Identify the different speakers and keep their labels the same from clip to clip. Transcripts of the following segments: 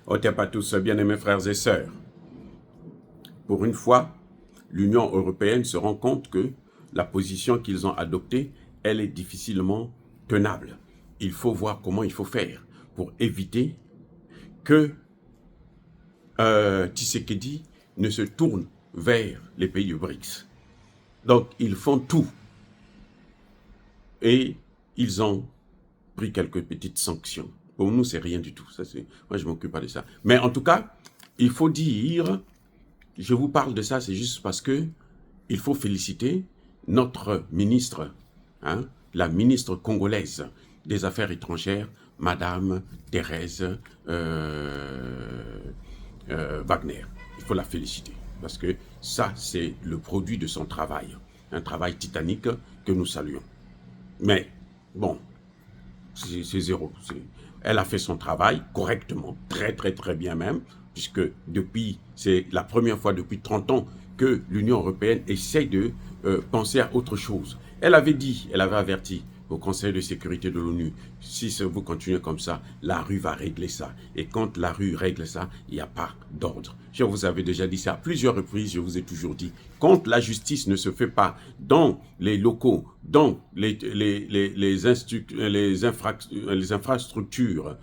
Speaker 1: Otep à tous, bien-aimés frères et sœurs. Pour une fois, l'Union européenne se rend compte que la position qu'ils ont adoptée, elle est difficilement tenable. Il faut voir comment il faut faire pour éviter que Tshisekedi ne se tourne vers les pays du BRICS. Donc, ils font tout. Et ils ont pris quelques petites sanctions. Pour nous, c'est rien du tout. Ça, moi, je ne m'occupe pas de ça. Mais en tout cas, il faut dire, je vous parle de ça, c'est juste parce que il faut féliciter notre ministre, hein, la ministre congolaise des Affaires étrangères, Madame Thérèse Wagner. Il faut la féliciter parce que ça, c'est le produit de son travail. Un travail titanique que nous saluons. Mais, bon, c'est zéro. Elle a fait son travail correctement, très bien même, puisque depuis, c'est la première fois depuis 30 ans que l'Union européenne essaie de penser à autre chose. Elle avait dit, elle avait averti au Conseil de sécurité de l'ONU, si vous continuez comme ça, la rue va régler ça. Et quand la rue règle ça, il n'y a pas d'ordre. Je vous avais déjà dit ça à plusieurs reprises, je vous ai toujours dit, quand la justice ne se fait pas dans les locaux, dans les infrastructures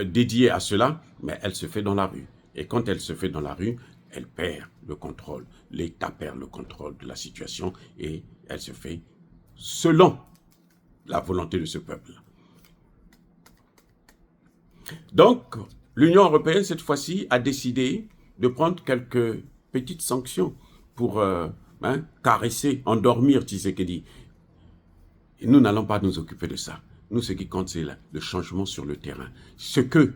Speaker 1: dédiées à cela, mais elle se fait dans la rue. Et quand elle se fait dans la rue, elle perd le contrôle. L'État perd le contrôle de la situation et elle se fait selon la volonté de ce peuple. Donc, l'Union européenne, cette fois-ci, a décidé de prendre quelques petites sanctions pour caresser, endormir Tshisekedi. Nous n'allons pas nous occuper de ça. Nous, ce qui compte, c'est le changement sur le terrain. Ce que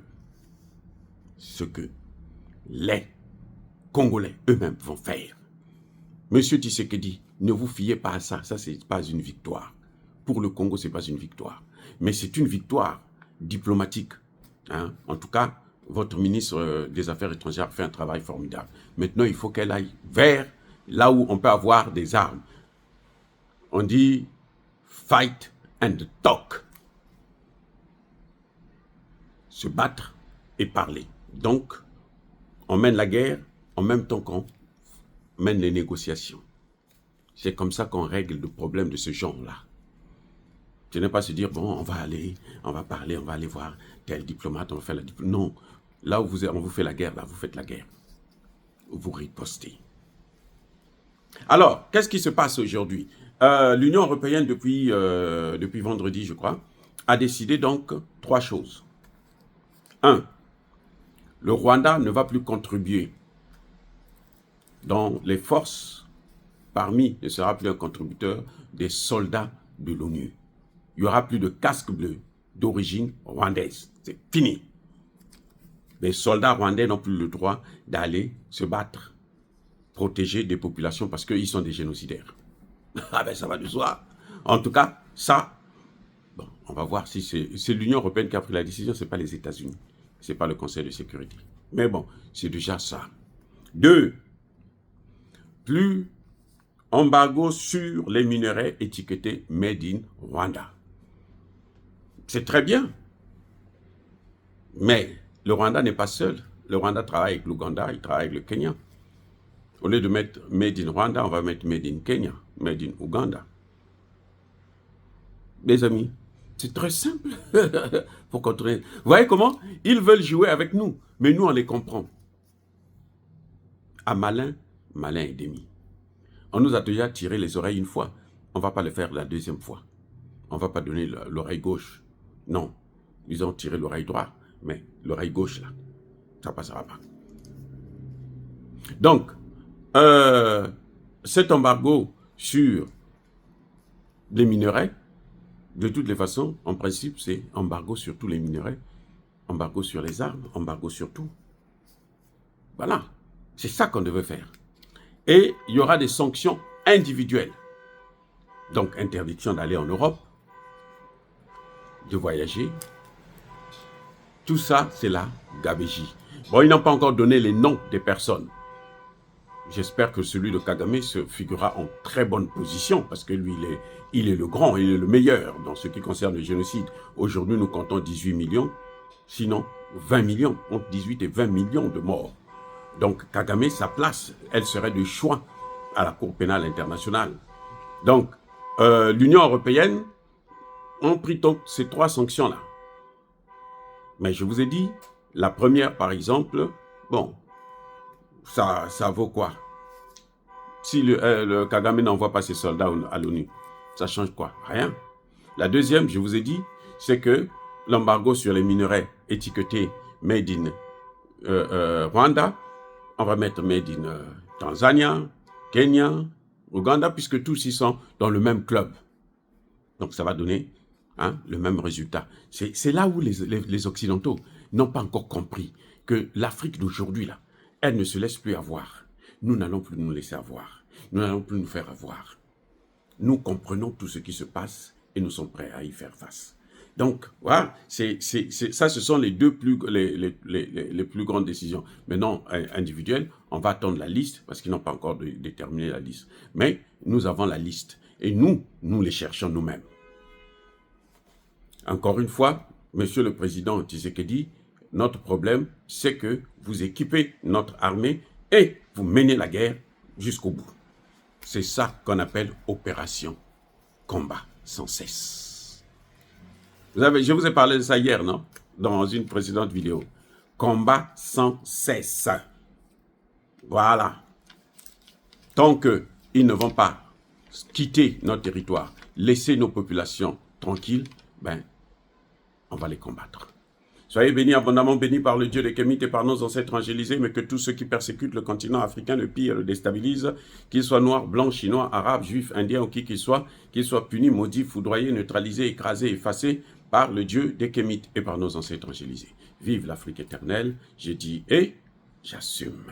Speaker 1: les Congolais eux-mêmes vont faire. Monsieur Tshisekedi, ne vous fiez pas à ça. Ça, ce n'est pas une victoire. Pour le Congo, ce n'est pas une victoire. Mais c'est une victoire diplomatique. Hein? En tout cas, votre ministre des Affaires étrangères fait un travail formidable. Maintenant, il faut qu'elle aille vers là où on peut avoir des armes. On dit « fight and talk ». Se battre et parler. Donc, on mène la guerre en même temps qu'on mène les négociations. C'est comme ça qu'on règle le problème de ce genre-là. Ce n'est pas se dire, bon, on va aller, on va parler, on va aller voir tel diplomate, on va faire la diplomatie. Non, là où on vous fait la guerre, là, vous faites la guerre. Vous ripostez. Alors, qu'est-ce qui se passe aujourd'hui? L'Union européenne, depuis vendredi, je crois, a décidé donc 3 choses. 1. Le Rwanda ne va plus contribuer dans les forces, ne sera plus un contributeur des soldats de l'ONU. Il n'y aura plus de casques bleus d'origine rwandaise. C'est fini. Les soldats rwandais n'ont plus le droit d'aller se battre, protéger des populations parce qu'ils sont des génocidaires. Ah ben ça va de soi. En tout cas, ça, bon, on va voir si c'est l'Union européenne qui a pris la décision, ce n'est pas les États-Unis. Ce n'est pas le Conseil de sécurité. Mais bon, c'est déjà ça. 2. Plus embargo sur les minerais étiquetés Made in Rwanda. C'est très bien. Mais le Rwanda n'est pas seul. Le Rwanda travaille avec l'Ouganda, il travaille avec le Kenya. Au lieu de mettre Made in Rwanda, on va mettre Made in Kenya, Made in Ouganda. Mes amis, c'est très simple pour contrôler. Vous voyez comment? Ils veulent jouer avec nous, mais nous, on les comprend. À malin, malin et demi. On nous a déjà tiré les oreilles une fois. On ne va pas le faire la deuxième fois. On ne va pas donner l'oreille gauche. Non, ils ont tiré l'oreille droite, mais l'oreille gauche, là, ça ne passera pas. Donc, cet embargo sur les minerais, de toutes les façons, en principe, c'est embargo sur tous les minerais, embargo sur les armes, embargo sur tout. Voilà, c'est ça qu'on devait faire. Et il y aura des sanctions individuelles. Donc, interdiction d'aller en Europe, de voyager. Tout ça, c'est la gabégie. Bon, ils n'ont pas encore donné les noms des personnes. J'espère que celui de Kagame se figurera en très bonne position parce que lui, il est le grand, il est le meilleur dans ce qui concerne le génocide. Aujourd'hui, nous comptons 18 millions. Sinon, 20 millions, entre 18 et 20 millions de morts. Donc, Kagame, sa place, elle serait de choix à la Cour pénale internationale. Donc, l'Union européenne a pris donc ces 3 sanctions-là. Mais je vous ai dit, la première, par exemple, bon, ça vaut quoi? Si le Kagame n'envoie pas ses soldats à l'ONU, ça change quoi? Rien. La deuxième, je vous ai dit, c'est que l'embargo sur les minerais étiquetés Made in Rwanda, on va mettre Made in Tanzania, Kenya, Ouganda, puisque tous ils sont dans le même club. Donc ça va donner le même résultat. C'est là où les Occidentaux n'ont pas encore compris que l'Afrique d'aujourd'hui, là, elle ne se laisse plus avoir. Nous n'allons plus nous laisser avoir. Nous n'allons plus nous faire avoir. Nous comprenons tout ce qui se passe et nous sommes prêts à y faire face. Donc, voilà, ça, ce sont les plus grandes décisions. Maintenant, individuelles, on va attendre la liste parce qu'ils n'ont pas encore déterminé la liste. Mais nous avons la liste et nous les cherchons nous-mêmes. Encore une fois, Monsieur le Président Tshisekedi, notre problème, c'est que vous équipez notre armée et vous menez la guerre jusqu'au bout. C'est ça qu'on appelle opération combat sans cesse. Je vous ai parlé de ça hier, non? Dans une précédente vidéo. Combat sans cesse. Voilà. Tant qu'ils ne vont pas quitter notre territoire, laisser nos populations tranquilles, ben, on va les combattre. Soyez bénis, abondamment bénis par le Dieu des Kémites et par nos ancêtres angélisés, mais que tous ceux qui persécutent le continent africain, le pillent et le déstabilisent, qu'ils soient noirs, blancs, chinois, arabes, juifs, indiens ou qui qu'ils soient punis, maudits, foudroyés, neutralisés, écrasés, effacés par le Dieu des Kémites et par nos ancêtres angélisés. Vive l'Afrique éternelle, j'ai dit et j'assume.